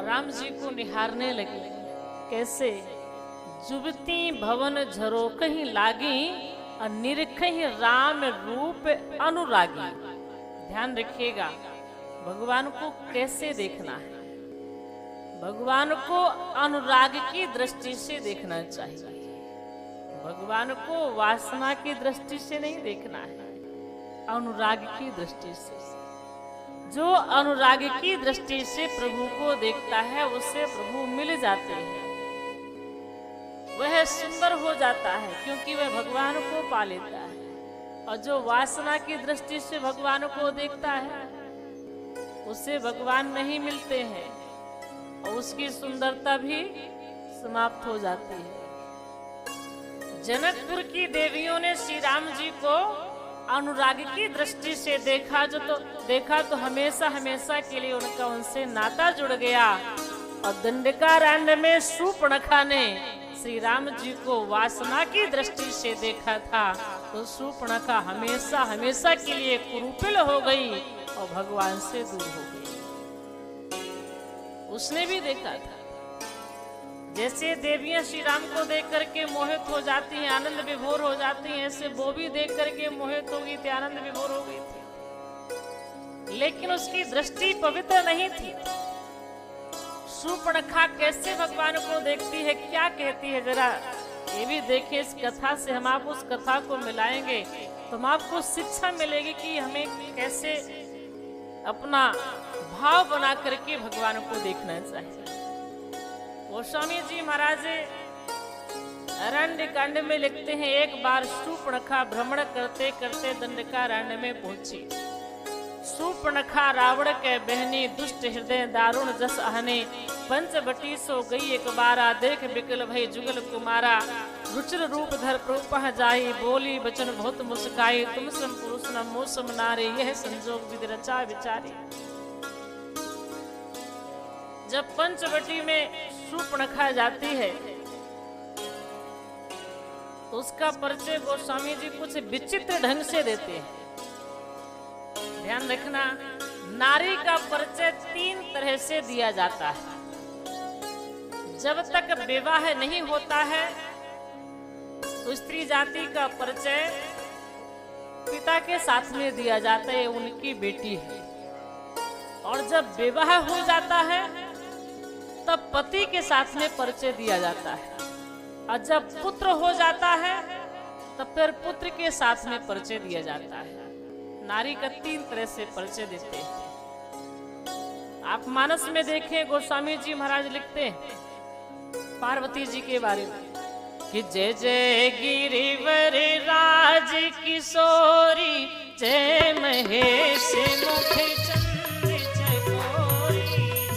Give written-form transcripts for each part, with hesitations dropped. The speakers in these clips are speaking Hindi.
और राम जी को निहारने लगी। कैसे? जुबती भवन झरो कहीं लागी, और निरखही राम रूप अनुरागी। ध्यान रखिएगा, भगवान को कैसे देखना है? भगवान को अनुराग की दृष्टि से देखना चाहिए। भगवान को वासना की दृष्टि से नहीं देखना है, अनुराग की दृष्टि से। जो अनुराग की दृष्टि से प्रभु को देखता है उसे प्रभु मिल जाते हैं, वह सुंदर हो जाता है क्योंकि वह भगवान को पा लेता है। और जो वासना की दृष्टि से भगवान को देखता है उसे भगवान नहीं मिलते हैं और उसकी सुंदरता भी समाप्त हो जाती है। जनकपुर की देवियों ने श्री राम जी को अनुराग की दृष्टि से देखा तो हमेशा हमेशा के लिए उनका उनसे नाता जुड़ गया। और दंडकारण्य में शूर्पणखा ने श्री राम जी को वासना की दृष्टि से देखा था, तो शूर्पणखा हमेशा हमेशा के लिए कुरूपिल हो गई और भगवान से दूर हो गई। उसने भी देखा था, जैसे देवियां श्री राम को देख करके मोहित हो जाती हैं, आनंद विभोर हो जाती हैं, ऐसे वो भी देख करके मोहित हो गई थी, आनंद विभोर हो गई थी। लेकिन उसकी दृष्टि पवित्र नहीं थी। शूर्पणखा कैसे भगवान को देखती है, क्या कहती है, जरा ये भी देखिए। इस कथा से हम आप उस कथा को मिलाएंगे तो हम आपको शिक्षा मिलेगी कि हमें कैसे अपना भाव बना करके भगवान को देखना चाहिए। गोस्वामी जी महाराज अरण्यकांड में लिखते हैं, एक बार शूर्पणखा भ्रमण करते करते दंडकारण्य में पहुंची। शूर्पणखा रावण के बहनी, दुष्ट हृदय दारुण जस आहने। पंचवटी सो गई एक बारा, देख बिकल भई जुगल कुमारा। रुचिर रूप धर प्रपह जाई, बोली बचन बहुत मुस्काई। तुम सम पुरुष न मोह सम नारे, यह संजोग विधि रचा विचारी। जब पंचवटी में शूर्पणखा जाती है तो उसका परिचय गोस्वामी जी कुछ विचित्र ढंग से देते हैं। ध्यान रखना, नारी का परिचय 3 तरह से दिया जाता है। जब तक विवाह नहीं होता है तो स्त्री जाति का परिचय पिता के साथ में दिया जाता है, उनकी बेटी है। और जब विवाह हो जाता है तब पति के साथ में परिचय दिया जाता है। और जब पुत्र हो जाता है तब फिर पुत्र के साथ में परिचय दिया जाता है। नारी का 3 तरह से परिचय देते हैं। आप मानस में देखें, गोस्वामी जी महाराज लिखते हैं पार्वती जी के बारे में कि जय जय गिरिवर राज किशोरी, जय महेश मुख चंद्र चकोरी।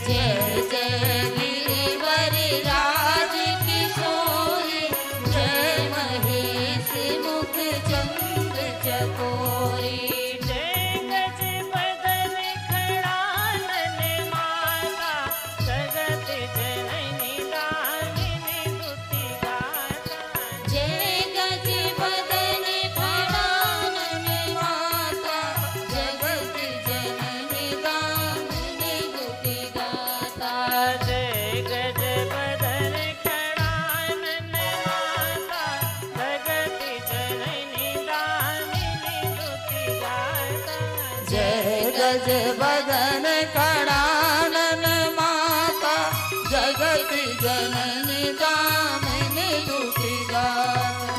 जय जय गिरिवर राज किशोरी, जय महेश मुख चंद्र चकोरी। जय गज बदन खड़ानन माता, जगत जननी दामिनी दुति गाता। जय गज बदन खड़ानन माता, जगत जननी दामिनी दुति गाता। जय गज बदन खड़ानन माता, जगत जननी दामिनी दुति गाता। जय गज बदन खड़ानन माता, जगत जननी दामिनी दुति गाता।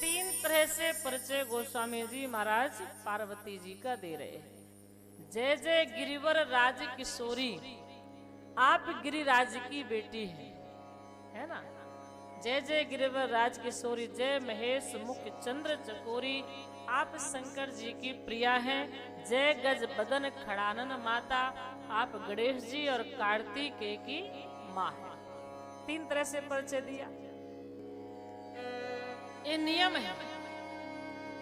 3 तरह से परिचय गोस्वामी जी महाराज पार्वती जी का दे रहे हैं। जय जय गिरिवर राज किशोरी, आप गिरिराज की बेटी है ना। जय जय गिरिवर राज किशोरी, जय महेश मुख चंद्र चकोरी, आप शंकर जी की प्रिया हैं। जय गज बदन खड़ानन माता, आप गणेश जी और कार्तिकेय की माँ है। 3 तरह से परिचय दिया, ये नियम है।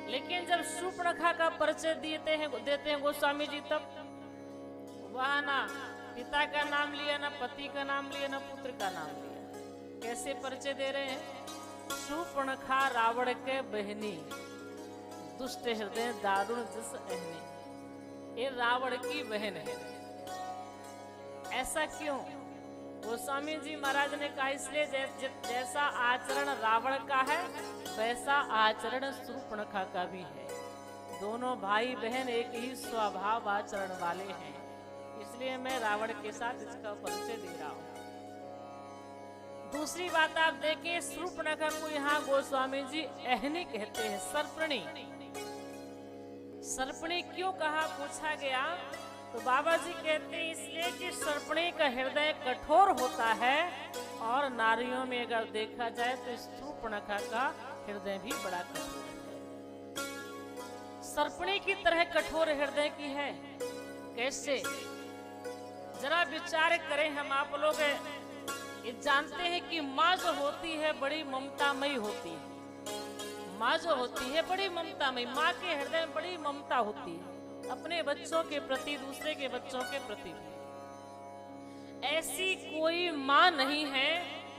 लेकिन जब शूर्पणखा का परिचय देते हैं गोस्वामी जी, तब वहां ना पिता का नाम लिया, ना पति का नाम लिया, ना पुत्र का नाम लिया। कैसे परिचय दे रहे हैं? शूर्पणखा रावण के बहनी, दुष्ट हृदय दारुण जस अहनी। ये रावण की बहन है। ऐसा क्यों? गोस्वामी जी महाराज ने कहा इसलिए जैसा आचरण रावण का है वैसा आचरण शूर्पणखा का भी है। दोनों भाई बहन एक ही स्वभाव आचरण वाले हैं, इसलिए मैं रावण के साथ इसका परिचय दे रहा हूं। दूसरी बात आप देखिए, शूर्पणखा को यहाँ गोस्वामी जी अहनी कहते हैं, सर्पणी। सर्पणी क्यों कहा पूछा गया तो बाबा जी कहते हैं इसलिए कि सर्पणी का हृदय कठोर होता है और नारियों में अगर देखा जाए तो शूर्पणखा का हृदय भी बड़ा कठोर है। सर्पणी की तरह कठोर हृदय की है। कैसे? जरा विचार करें। हम आप लोग ये जानते हैं कि माँ जो होती है बड़ी ममतामयी होती है। माँ जो होती है बड़ी ममतामयी, माँ के हृदय में बड़ी ममता होती है अपने बच्चों के प्रति, दूसरे के बच्चों के प्रति। ऐसी कोई माँ नहीं है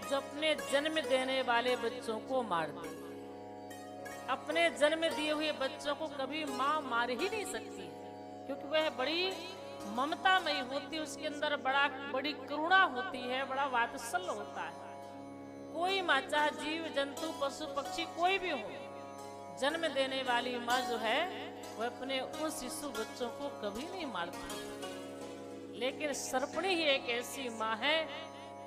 जो अपने जन्म देने वाले बच्चों को मार दे। अपने जन्म दिए हुए बच्चों को कभी माँ मार ही नहीं सकती, क्योंकि वह बड़ी ममतामयी होती है, उसके अंदर बड़ी करुणा होती है, बड़ा वात्सल्य होता है। कोई माँ, चाहे जीव जंतु पशु पक्षी कोई भी हो, जन्म देने वाली माँ जो है वह अपने उन शिशु बच्चों को कभी नहीं मारती। लेकिन सर्पणी ही एक ऐसी माँ है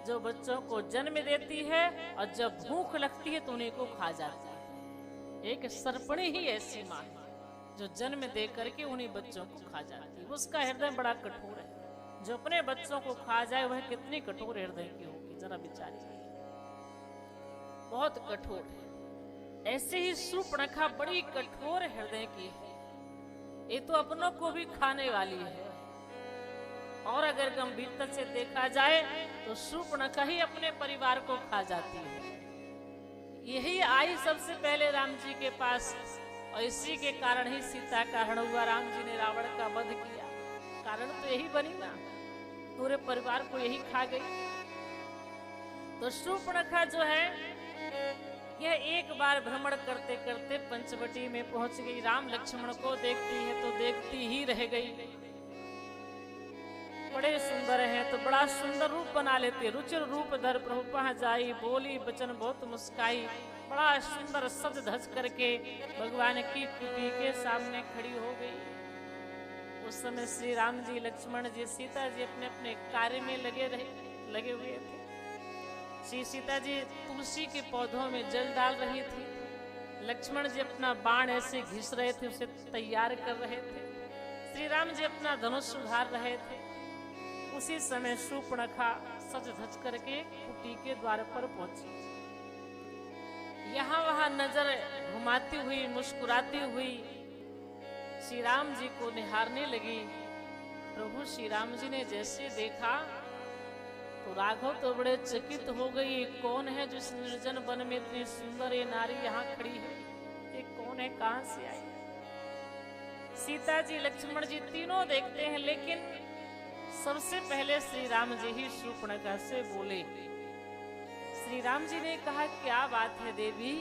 जो बच्चों को जन्म देती है और जब भूख लगती है तो उन्हीं को खा जाती है। एक सर्पणी ही ऐसी माँ है जो जन्म दे करके उन्हीं बच्चों को खा जाती है। उसका हृदय बड़ा कठोर है। जो अपने बच्चों को खा जाए वह कितनी कठोर हृदय की होगी, जरा विचारिए। बहुत कठोर है। ऐसे ही शूर्पणखा बड़ी कठोर हृदय की है। ये तो अपनों को भी खाने वाली है। और अगर गंभीरता से देखा जाए तो शूर्पणखा ही अपने परिवार को खा जाती है। यही आई सबसे पहले राम जी के पास और इसी के कारण ही सीता का हरण हुआ। राम जी ने रावण का वध किया, कारण तो यही बनी ना, पूरे परिवार को यही खा गई। तो शूर्पणखा जो है यह एक बार भ्रमण करते करते पंचवटी में पहुंच गई। राम लक्ष्मण को देखती है तो देखती ही रह गई। बड़े सुंदर हैं तो बड़ा सुंदर रूप बना लेते। रुचिर रूप धर प्रभु पह जाई, बोली बचन बहुत मुस्काई। बड़ा सुंदर सज धज करके भगवान की कुटी के सामने खड़ी हो गई। उस समय श्री राम जी, लक्ष्मण जी, सीता जी अपने अपने कार्य में लगे हुए थे। श्री सीता जी तुलसी के पौधों में जल डाल रही थी। लक्ष्मण जी अपना बाण ऐसे घिस रहे थे, उसे तैयार कर रहे थे। श्री राम जी अपना धनुष सुधार रहे थे। उसी समय शूर्पणखा सज धज करके कुटी के द्वार पर पहुंची। यहाँ वहां नजर घुमाती हुई, मुस्कुराती हुई श्री राम जी को निहारने लगी। प्रभु श्री राम जी ने जैसे देखा तो राघव तो बड़े चकित हो गई। कौन है जो इस निर्जन वन में इतनी सुंदर ये नारी यहाँ खड़ी है? ये कौन है, कहां से आई? सीता जी, लक्ष्मण जी तीनों देखते हैं, लेकिन सबसे पहले श्री राम जी ही शूर्पणखा से बोले। श्री राम जी ने कहा, क्या बात है देवी,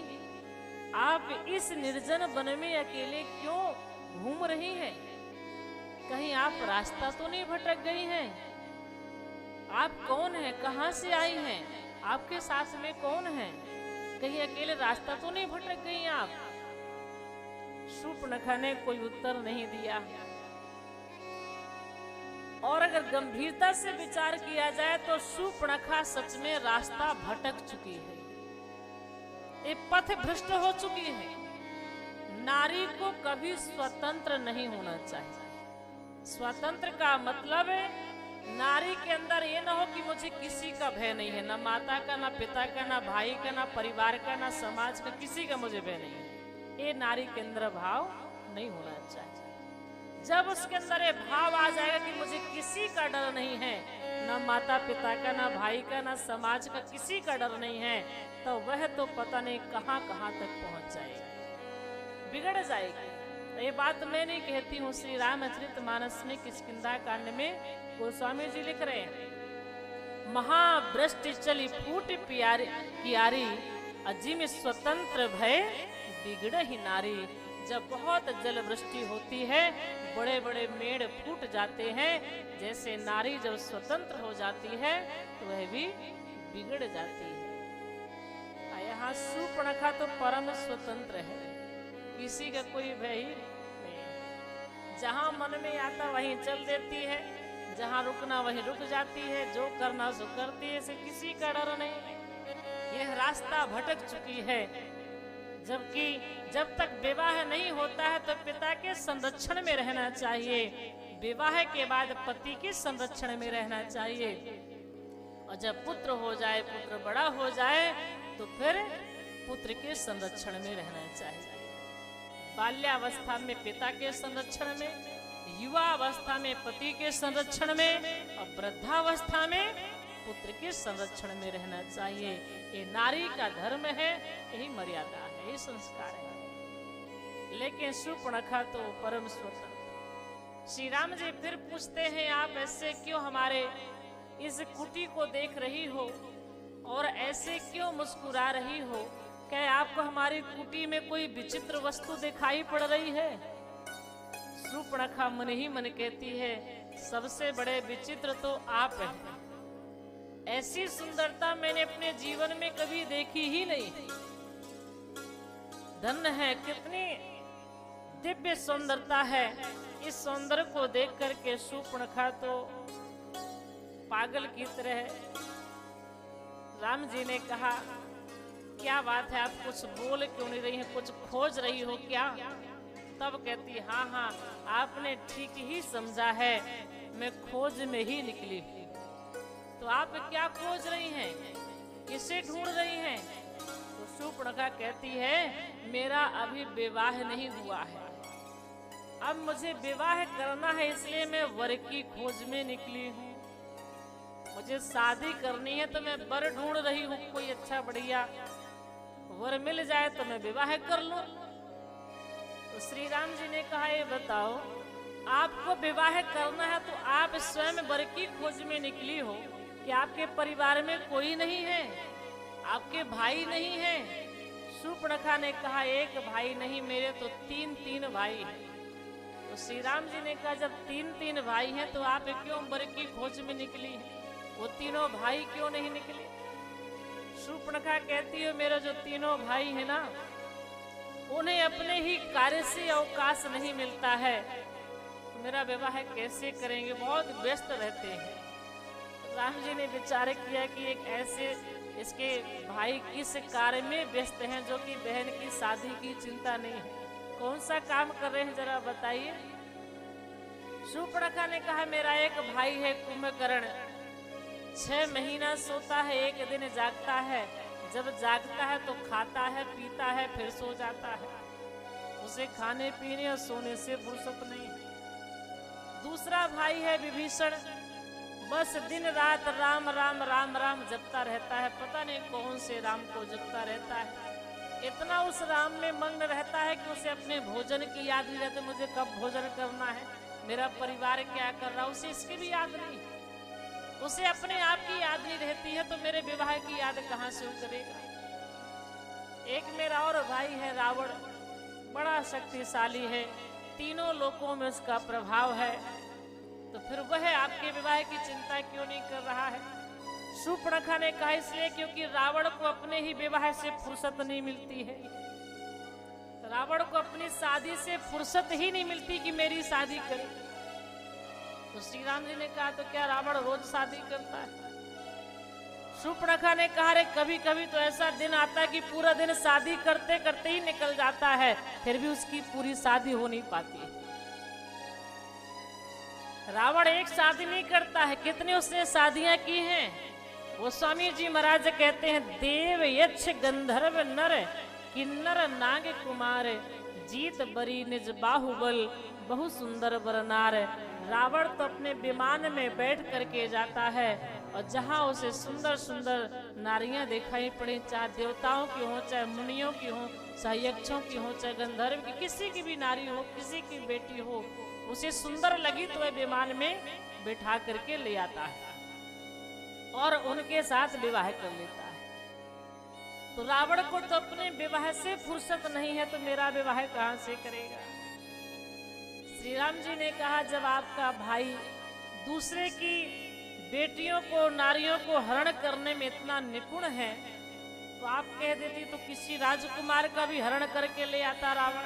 आप इस निर्जन वन में अकेले क्यों घूम रही हैं? कहीं आप रास्ता तो नहीं भटक गई हैं? आप कौन है, कहां से आई हैं? आपके साथ में कौन है? कहीं अकेले रास्ता तो नहीं भटक गई आप? शूर्पणखा ने कोई उत्तर नहीं दिया। और अगर गंभीरता से विचार किया जाए तो शूर्पणखा सच में रास्ता भटक चुकी है, ये पथ भ्रष्ट हो चुकी है। नारी को कभी स्वतंत्र नहीं होना चाहिए। स्वतंत्र का मतलब है नारी के अंदर ये ना हो कि मुझे किसी का भय नहीं है, ना माता का, ना पिता का, ना भाई का, ना परिवार का, ना समाज का, किसी का मुझे भय नहीं है। ये नारी के अंदर भाव नहीं होना चाहिए। जब उसके अंदर ये भाव आ जाएगा कि मुझे किसी का डर नहीं है, ना माता पिता का, ना भाई का, ना समाज का, किसी का डर नहीं है, तो वह तो पता नहीं कहां कहां तक पहुंच जाएगी, बिगड़ जाएगी। ये बात मैं नहीं कहती हूँ, श्री रामचरितमानस में किष्किंधा कांड में गोस्वामी जी लिख रहे हैं, महावृष्टि चली फूट कियारी, अजीम स्वतंत्र भय बिगड़ ही नारी। जब बहुत जल वृष्टि होती है, बड़े बड़े मेढ़ फूट जाते हैं, जैसे नारी जब स्वतंत्र हो जाती है तो वह भी बिगड़ जाती है। यहाँ शूर्पणखा तो परम स्वतंत्र है, किसी का कोई भय ही नहीं। जहां मन में आता वहीं चल देती है, जहां रुकना वहीं रुक जाती है, जो करना सो करती है, इसे किसी का डर नहीं। यह रास्ता भटक चुकी है। जबकि जब तक विवाह नहीं होता है तो पिता के संरक्षण में रहना चाहिए, विवाह के बाद पति के संरक्षण में रहना चाहिए। और जब पुत्र हो जाए, पुत्र बड़ा हो जाए तो फिर पुत्र के संरक्षण में रहना चाहिए। बाल्यावस्था में पिता के संरक्षण में, युवा अवस्था में पति के संरक्षण में, और वृद्धावस्था में पुत्र के संरक्षण में रहना चाहिए। ये नारी का धर्म है, यही मर्यादा है, यही संस्कार है। लेकिन शूर्पणखा तो परम स्वतंत्र। श्री राम जी फिर पूछते हैं, आप ऐसे क्यों हमारे इस कुटी को देख रही हो और ऐसे क्यों मुस्कुरा रही हो? क्या आपको हमारी कुटी में कोई विचित्र वस्तु दिखाई पड़ रही है? शूर्पणखा मन ही मन कहती है, सबसे बड़े विचित्र तो आप हैं। ऐसी सुंदरता मैंने अपने जीवन में कभी देखी ही नहीं। धन्य है, कितनी दिव्य सुंदरता है। इस सौंदर्य को देख करके शूर्पणखा तो पागल की तरह। राम जी ने कहा, क्या बात है, आप कुछ बोल क्यों नहीं रही हैं, कुछ खोज रही हो क्या? तब कहती, हाँ हाँ, आपने ठीक ही समझा है, मैं खोज में ही निकली हूँ। तो आप क्या खोज रही हैं, किसे ढूंढ रही हैं? तो शूर्पणखा कहती है, मेरा अभी विवाह नहीं हुआ है, अब मुझे विवाह करना है, इसलिए मैं वर की खोज में निकली हूँ। मुझे शादी करनी है तो मैं वर ढूंढ रही हूँ, कोई अच्छा बढ़िया वर मिल जाए तो मैं विवाह कर लूं। तो श्री राम जी ने कहा, ये बताओ, आपको विवाह करना है तो आप स्वयं वर की खोज में निकली हो कि आपके परिवार में कोई नहीं है, आपके भाई नहीं है? शूर्पणखा ने कहा, एक भाई नहीं, मेरे तो तीन भाई हैं। तो श्री राम जी ने कहा, जब तीन भाई हैं तो आप क्यों वर की खोज में निकली हैं? वो तीनों भाई क्यों नहीं निकले? शूर्पणखा कहती है, मेरे जो तीनों भाई हैं ना, उन्हें अपने ही कार्य से अवकाश नहीं मिलता है, मेरा विवाह कैसे करेंगे, बहुत व्यस्त रहते हैं। राम जी ने विचार किया कि एक ऐसे इसके भाई किस कार्य में व्यस्त हैं जो कि बहन की शादी की चिंता नहीं है, कौन सा काम कर रहे हैं जरा बताइए। शूर्पणखा ने कहा, मेरा एक भाई है कुंभकर्ण, 6 महीना सोता है, एक दिन जागता है, जब जागता है तो खाता है, पीता है, फिर सो जाता है, उसे खाने पीने और सोने से फुर्सत नहीं। दूसरा भाई है विभीषण, बस दिन रात राम राम राम राम जपता रहता है, पता नहीं कौन से राम को जपता रहता है। इतना उस राम में मग्न रहता है कि उसे अपने भोजन की याद नहीं रहती, मुझे कब भोजन करना है, मेरा परिवार क्या कर रहा है, उसे इसकी भी याद नहीं। उसे अपने आप की याद नहीं रहती है तो मेरे विवाह की याद कहाँ से वो करेगा। एक मेरा और भाई है रावण, बड़ा शक्तिशाली है, तीनों लोकों में उसका प्रभाव है, तो फिर वह आपके विवाह की चिंता क्यों नहीं कर रहा है? शूर्पणखा ने कहा, इसलिए क्योंकि रावण को अपने ही विवाह से फुर्सत नहीं मिलती है। रावण को अपनी शादी से फुर्सत ही नहीं मिलती कि मेरी शादी करे। तो श्री राम जी ने कहा, तो क्या रावण रोज शादी करता है? शूर्पणखा ने कहा, रे कभी कभी तो ऐसा दिन आता है कि पूरा दिन शादी करते करते ही निकल जाता है, फिर भी उसकी पूरी शादी हो नहीं पाती। रावण एक शादी नहीं करता है, कितनी उसने शादियां की हैं। वो स्वामी जी महाराज कहते हैं, देव यक्ष गंधर्व नर किन्नर नाग कुमार, जीत बरी निज बाहुबल बहु सुंदर बरनार। रावण तो अपने विमान में बैठ करके जाता है और जहां उसे सुंदर सुंदर नारियां दिखाई पड़े, चाहे देवताओं की हो, चाहे मुनियों की हो, चाहे यक्षों की हो, चाहे गंधर्व की, किसी की भी नारी हो, किसी की बेटी हो, उसे सुंदर लगी तो वह विमान में बिठा करके ले आता है और उनके साथ विवाह कर लेता है। तो रावण को तो अपने विवाह से फुर्सत नहीं है, तो मेरा विवाह कहां से करेगा। श्री राम जी ने कहा, जब आपका भाई दूसरे की बेटियों को, नारियों को हरण करने में इतना निपुण है, तो आप कह देती तो किसी राजकुमार का भी हरण करके ले आता रावण,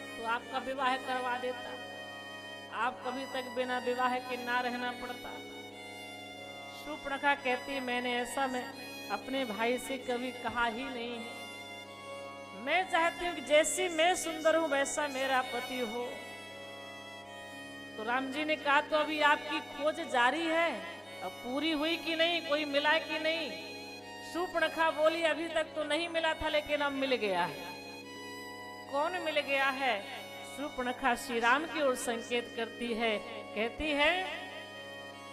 तो आपका विवाह करवा देता, आप कभी तक बिना विवाह के ना रहना पड़ता। शूर्पणखा कहती, मैंने ऐसा मैं अपने भाई से कभी कहा ही नहीं है। मैं चाहती हूँ कि जैसी मैं सुंदर हूं वैसा मेरा पति हो। तो राम जी ने कहा, तो अभी आपकी खोज जारी है, अब पूरी हुई कि नहीं, कोई मिला कि नहीं। शूर्पणखा बोली, अभी तक तो नहीं मिला था, लेकिन अब मिल गया है। कौन मिल गया है? शूर्पणखा श्री राम की ओर संकेत करती है, कहती है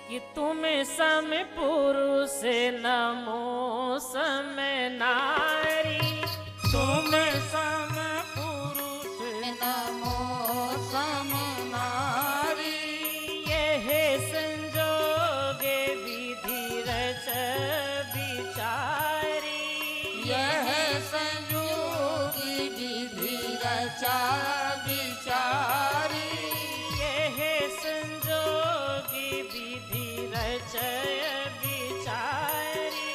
कि तुम सम पुरुष नमो सम नारी, तुम सम पुरुष नमो सम नारी, यह संजोगे विधि रच विचारी, यह संयोगी विधि रचा विचारी, यह संजोगी विधि रच विचारी,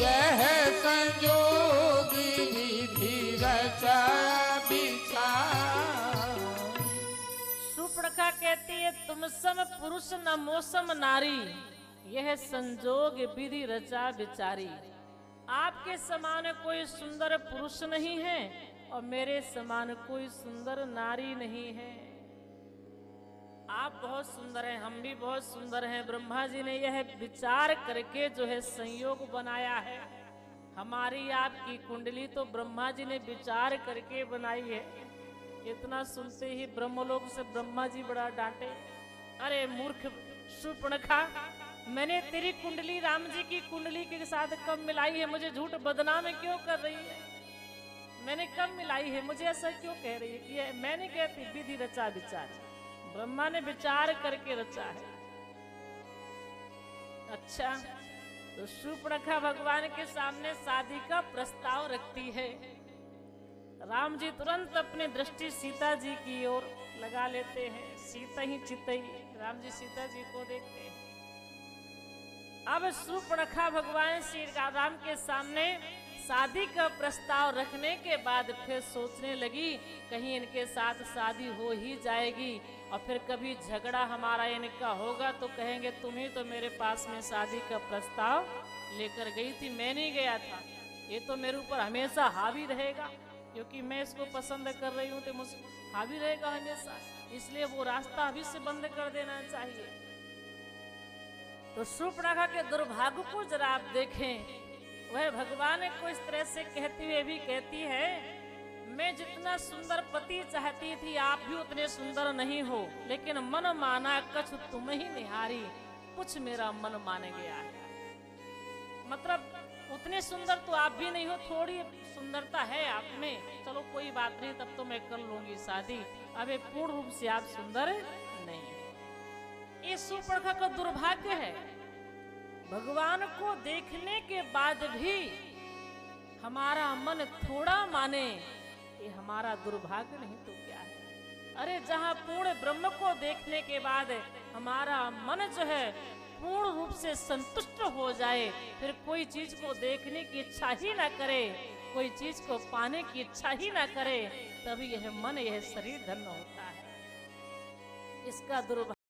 यह संयोगी विधि रचा विचारी। शूर्पणखा कहती है, तुम सम पुरुष न मौसम नारी, यह संजोग विधि रचा विचारी। आपके समान कोई सुंदर पुरुष नहीं है और मेरे समान कोई सुंदर नारी नहीं है। आप बहुत सुंदर हैं, हम भी बहुत सुंदर हैं। ब्रह्मा जी ने यह विचार करके जो है संयोग बनाया है। हमारी आपकी कुंडली तो ब्रह्मा जी ने विचार करके बनाई है। इतना सुनते ही ब्रह्मलोक से ब्रह्मा जी बड़ा डांटे, अरे मूर्ख शूर्पणखा, मैंने तेरी कुंडली राम जी की कुंडली के साथ कब मिलाई है? मुझे झूठ बदनाम क्यों कर रही है? मैंने कब मिलाई है? मुझे ऐसा क्यों कह रही है कि मैंने कहती विधि रचा विचार, ब्रह्मा ने विचार करके रचा है। अच्छा, तो शूर्पणखा भगवान के सामने शादी का प्रस्ताव रखती है। राम जी तुरंत अपनी दृष्टि सीता जी की ओर लगा लेते हैं। सीता ही चितई, राम जी सीता जी को देखते हैं। अब शूर्पणखा भगवान श्री राम के सामने शादी का प्रस्ताव रखने के बाद फिर सोचने लगी, कहीं इनके साथ शादी हो ही जाएगी और फिर कभी झगड़ा हमारा इनका होगा तो कहेंगे तुम ही तो मेरे पास में शादी का प्रस्ताव लेकर गई थी, मैं नहीं गया था। ये तो मेरे ऊपर हमेशा हावी रहेगा, क्योंकि मैं इसको पसंद कर रही हूँ तो मुझे हावी रहेगा हमेशा, इसलिए वो रास्ता अभी से बंद कर देना चाहिए। तो शूर्पणखा के दुर्भाग्य को जरा आप देखें। वह भगवान को इस तरह से कहती हुए भी कहती है, मैं जितना सुंदर पति चाहती थी आप भी उतने सुंदर नहीं हो, लेकिन मन माना कछु तुम ही निहारी, कुछ मेरा मन मान गया है। मतलब उतने सुंदर तो आप भी नहीं हो, थोड़ी सुंदरता है आप में, चलो कोई बात नहीं, तब तो मैं कर लूंगी शादी, अब पूर्ण रूप से आप सुंदर नहीं है। ये शूर्पणखा का दुर्भाग्य है। भगवान को देखने के बाद भी हमारा मन थोड़ा माने, ये हमारा दुर्भाग्य नहीं तो क्या है। अरे जहाँ पूर्ण ब्रह्म को देखने के बाद हमारा मन जो है पूर्ण रूप से संतुष्ट हो जाए, फिर कोई चीज को देखने की इच्छा ही ना करे, कोई चीज को पाने की इच्छा ही ना करे, तभी यह मन, यह शरीर धन्य होता है। इसका दुर्भाग्य